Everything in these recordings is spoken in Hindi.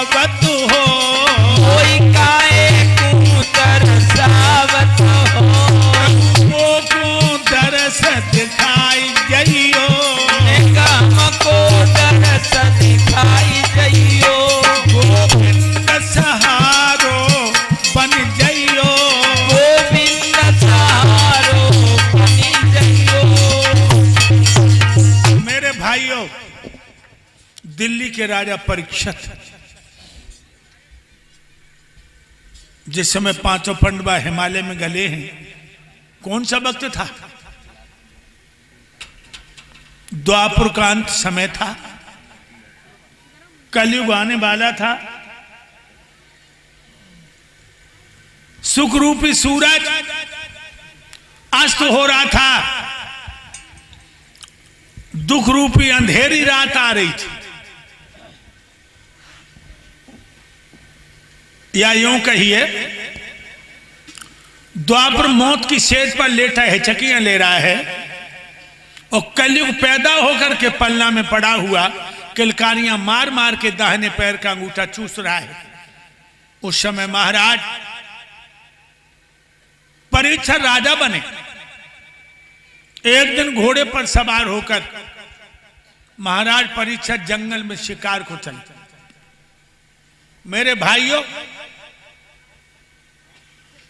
आवत हो, कोई काए को तरसावत हो, को दरस दिखाई जइयो, निगम को दरस दिखाई जइयो, गोविंद सहारो बन जइयो, गोविंद सहारो बनी जइयो। मेरे भाइयों, दिल्ली के राजा परीक्षित जिस समय पांचों पांडवा हिमालय में गले हैं, कौन सा वक्त था? द्वापर का अंत समय था, कलयुग आने वाला था। सुख रूपी सूरज अस्त हो रहा था, दुख रूपी अंधेरी रात आ रही थी। या यूं कहिए, द्वापर मौत की सेज पर लेटा है, चकियां ले रहा है, और कलयुग पैदा होकर के पलना में पड़ा हुआ किलकारियां मार मार के दाहिने पैर का अंगूठा चूस रहा है। उस समय महाराज परीक्षित राजा बने। एक दिन घोड़े पर सवार होकर महाराज परीक्षित जंगल में शिकार को चले। मेरे भाइयों,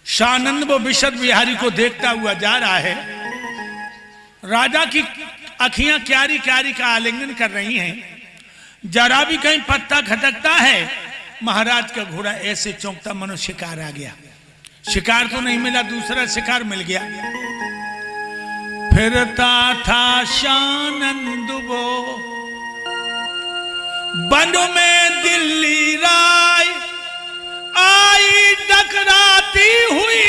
शानंद वो विशद बिहारी को देखता हुआ जा रहा है। राजा की अखियां क्यारी क्यारी का आलिंगन कर रही हैं। जरा भी कहीं पत्ता खटकता है, महाराज का घोड़ा ऐसे चौंकता मनो शिकार आ गया। शिकार तो नहीं मिला, दूसरा शिकार मिल गया। फिरता था शानंद वो वन में दिल्ली राय, आई टकराती हुई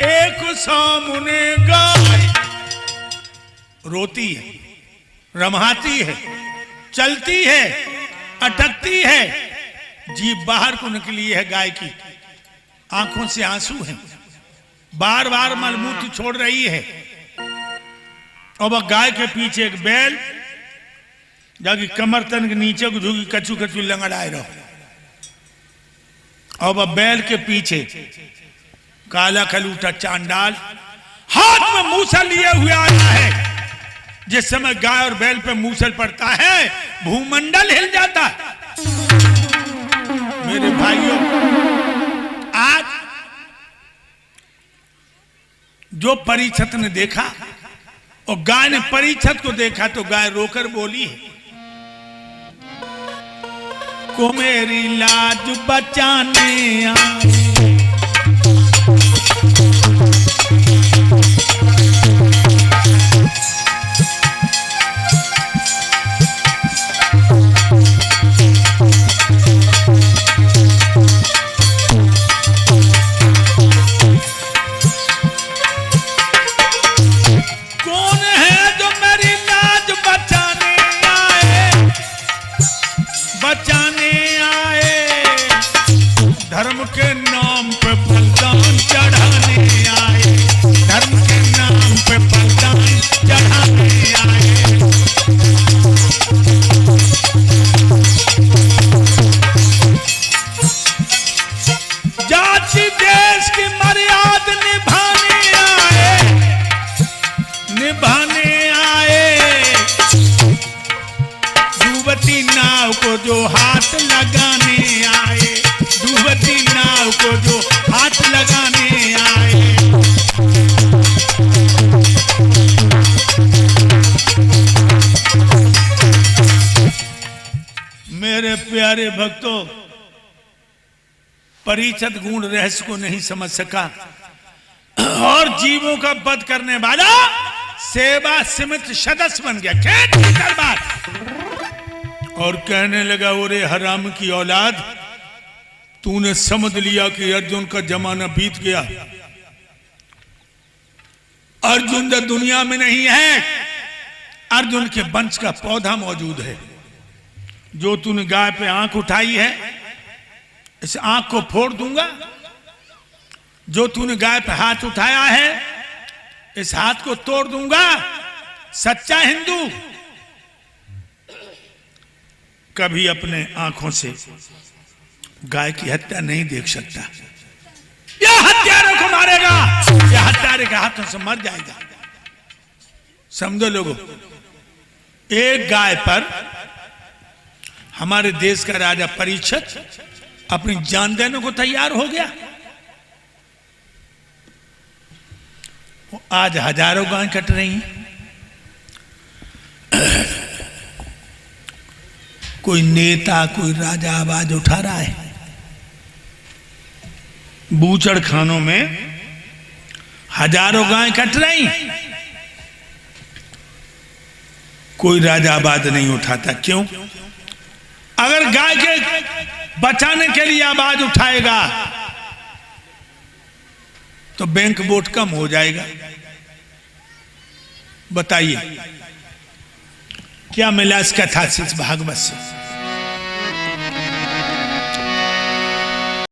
एक सामने गाय। रोती है, रमाती है, चलती है, अटकती है, जीभ बाहर को निकली है गाय की, आंखों से आंसू हैं, बार बार मलमूत्र छोड़ रही है। और वह गाय के पीछे एक बैल जाके कमर तन के नीचे को झुकी कचू कचू लंगड़ाए रहो। और वह बैल के पीछे काला खलूटा चांडाल हाथ में मूसल लिए हुए आया है। जिस समय गाय और बैल पे मूसल पड़ता है, भूमंडल हिल जाता है। मेरे भाइयों, आज जो परीक्षित ने देखा और गाय ने परीक्षित को देखा, तो गाय रोकर बोली है, को मेरी लाज बचाने आई। धर्म के नाम पे बलिदान चढ़ाने आए, धर्म के नाम पे बलिदान चढ़ाने आए। जाति देश की मर्यादा निभाने आए, निभाने आए। युवती नाव को जो हाथ लगाने आए, युवती नाव को जो हाथ लगाने आए। मेरे प्यारे भक्तों, परीक्षित गुण रहस्य को नहीं समझ सका और जीवों का वध करने वाला सेवा समित सदस्य बन गया, खेत की दरबार। और कहने लगा, ओरे हराम की औलाद, तूने समझ लिया कि अर्जुन का जमाना बीत गया। अर्जुन तो दुनिया में नहीं है, अर्जुन के वंश का पौधा मौजूद है। जो तूने गाय पे आंख उठाई है, इस आंख को फोड़ दूंगा। जो तूने गाय पे हाथ उठाया है, इस हाथ को तोड़ दूंगा। सच्चा हिंदू कभी अपने आंखों से गाय की हत्या नहीं देख सकता। यह हत्यारे को मारेगा, यह हत्यारे के हाथों से मर जाएगा। समझो लोगों, एक गाय पर हमारे देश का राजा परीक्षित अपनी जान देने को तैयार हो गया। आज हजारों गाय कट रही हैं। कोई नेता, कोई राजा आवाज उठा रहा है। बूचड़ खानों में हजारों गाय कट रही, कोई राजा आवाज नहीं उठाता। क्यों? अगर गाय के बचाने के लिए आवाज उठाएगा तो बैंक वोट कम हो जाएगा। बताइए क्या मिला इस कथा से, इस भागवत से?